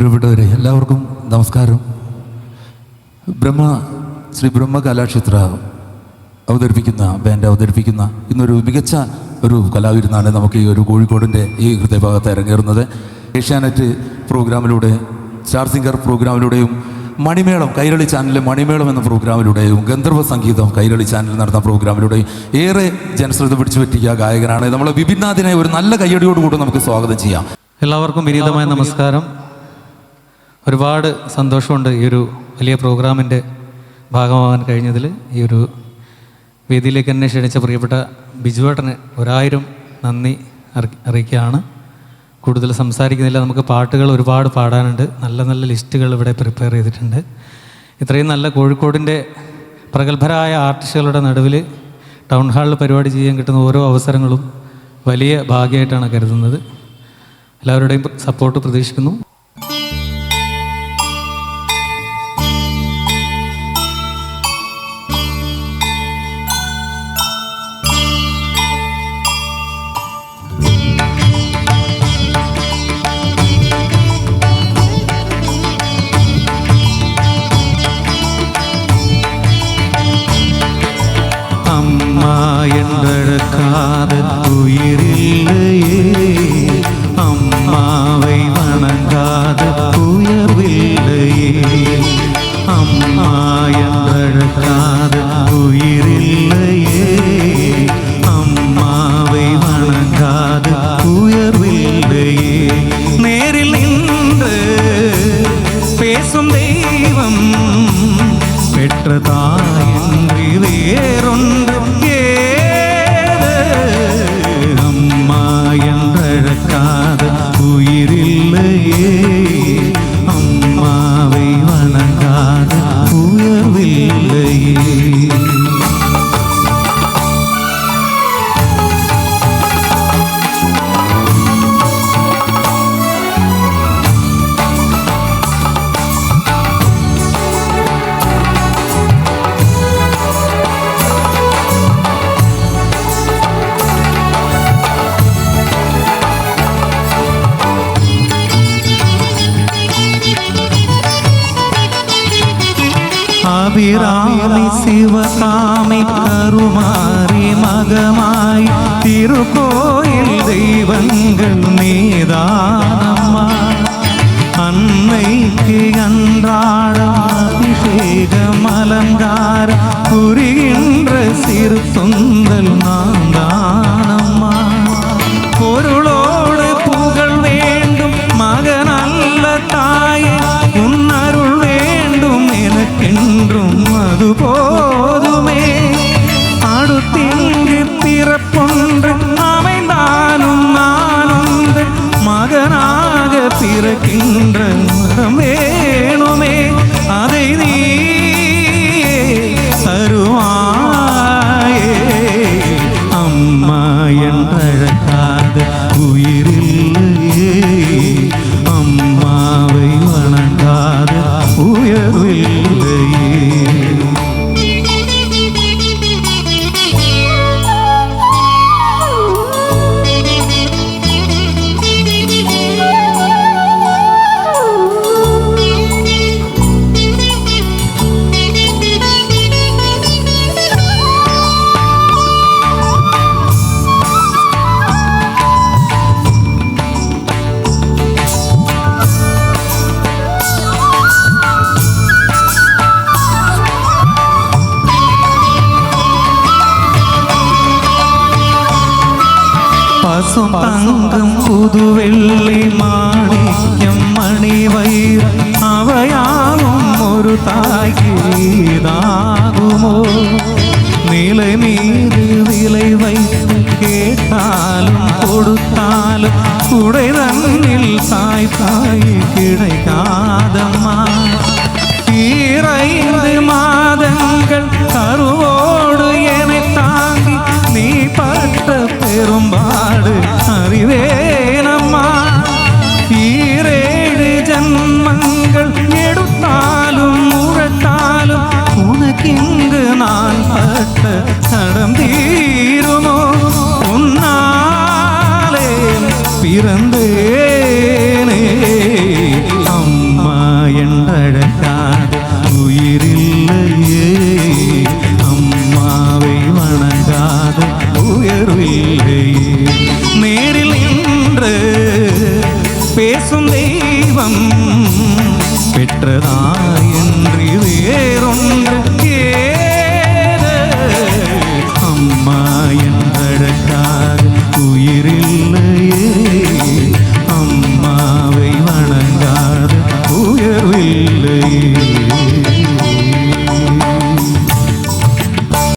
പ്രിയപ്പെട്ടവരെ, എല്ലാവർക്കും നമസ്കാരം. ശ്രീ ബ്രഹ്മ കലാക്ഷേത്ര അവതരിപ്പിക്കുന്ന ബാൻഡ് അവതരിപ്പിക്കുന്ന ഇന്നൊരു മികച്ച ഒരു കലാവിരുന്നാണ് നമുക്ക് ഈ ഒരു കോഴിക്കോടിൻ്റെ ഈ ഹൃദയഭാഗത്ത് ഇറങ്ങേറുന്നത്. ഏഷ്യാനെറ്റ് പ്രോഗ്രാമിലൂടെ, സ്റ്റാർ സിംഗർ പ്രോഗ്രാമിലൂടെയും, മണിമേളം കൈരളി ചാനലിലെ മണിമേളം എന്ന പ്രോഗ്രാമിലൂടെയും, ഗന്ധർവ സംഗീതം കൈരളി ചാനലിൽ നടന്ന പ്രോഗ്രാമിലൂടെയും ഏറെ ജനശ്രദ്ധ പിടിച്ചു പറ്റിയ ഗായകനാണ്. നമ്മളെ വിപിൻനാഥിനെ ഒരു നല്ല കയ്യടിയോടുകൂടി നമുക്ക് സ്വാഗതം ചെയ്യാം. എല്ലാവർക്കും വിനീതമായ നമസ്കാരം. ഒരുപാട് സന്തോഷമുണ്ട് ഈ ഒരു വലിയ പ്രോഗ്രാമിൻ്റെ ഭാഗമാകാൻ കഴിഞ്ഞതിൽ. ഈ ഒരു വേദിയിലേക്ക് എന്നെ ക്ഷണിച്ച പ്രിയപ്പെട്ട ബിജുവേട്ടന് 1000 നന്ദി അറിയിക്കുകയാണ്. കൂടുതൽ സംസാരിക്കുന്നില്ല. നമുക്ക് പാട്ടുകൾ ഒരുപാട് പാടാനുണ്ട്. നല്ല നല്ല ലിസ്റ്റുകൾ ഇവിടെ പ്രിപ്പയർ ചെയ്തിട്ടുണ്ട്. ഇത്രയും നല്ല കോഴിക്കോടിൻ്റെ പ്രഗത്ഭരായ ആർട്ടിസ്റ്റുകളുടെ നടുവിൽ ടൗൺ ഹാളിൽ പരിപാടി ചെയ്യാൻ കിട്ടുന്ന ഓരോ അവസരങ്ങളും വലിയ ഭാഗ്യമായിട്ടാണ് കരുതുന്നത്. എല്ലാവരുടെയും സപ്പോർട്ട് പ്രതീക്ഷിക്കുന്നു. என்றழக்காத உயிரில்லையே, அம்மாவை வணங்காத உயர்வில்லையே. அம்மா என்றழக்காத உயிரில்லையே, அம்மாவை வணங்காத உயர்வில்லையே. நேரில் நின்று பேசும் தெய்வம் பெற்ற தாயன்றி வேறொன்று என்றழக்காத உயிரில்லையே, அம்மாவை வணங்காத உயர்வில்லையே. அபிராமி சிவசாமி கருமாரி மகமாய் திருக்கோயில் தெய்வங்கள் நீதானம்மா. அன்னைக்கு அன்றாடம் அபிஷேகம் அலங்காரம் புரிகின்ற சிறு சொந்தல் நான் தானம்மா. பொருளோடு புகழ் வேண்டும் மகனல்ல தாயே, உன் அருள் வேண்டும் எனக்கென்றும் அது போதுமே. அடுத்திங்கு பிறப்பொன்று அமைந்தாலும் நானொன்று மகனாக பிறக்கின்ற மரம் வேணுமே. அதை நீ தருவாயே. அம்மா என்றழக்காத உயிரில்லையே, அம்மாவை வணங்காத உயர்வில்லையே. பசும் தங்கம் புது வெள்ளி மாணிக்கம் மணிவயிறு அவையாகும் ஒரு தாய்க்குதாகுமோ. நிலை மீது விலை வைத்து கேட்டாலும் கொடுத்தாலும் குடை தன்னில் தாய் கிடைக்காதம்மா. 2 மாதங்கள் கருவோடு என்னை தாங்கி நீ பட்ட பெரும்பாடு அறிவேனம்மா. 7 ஜன்மங்கள் எடுத்தாலும் உழைத்தாலும் உனக்கிங்கு நான் பட்ட கடம் தீருமோ. உன்னாலே பிறந்தேனே அம்மா. உயர்வில்லையே. நேரில் நின்று பேசும் தெய்வம் பெற்றதாய்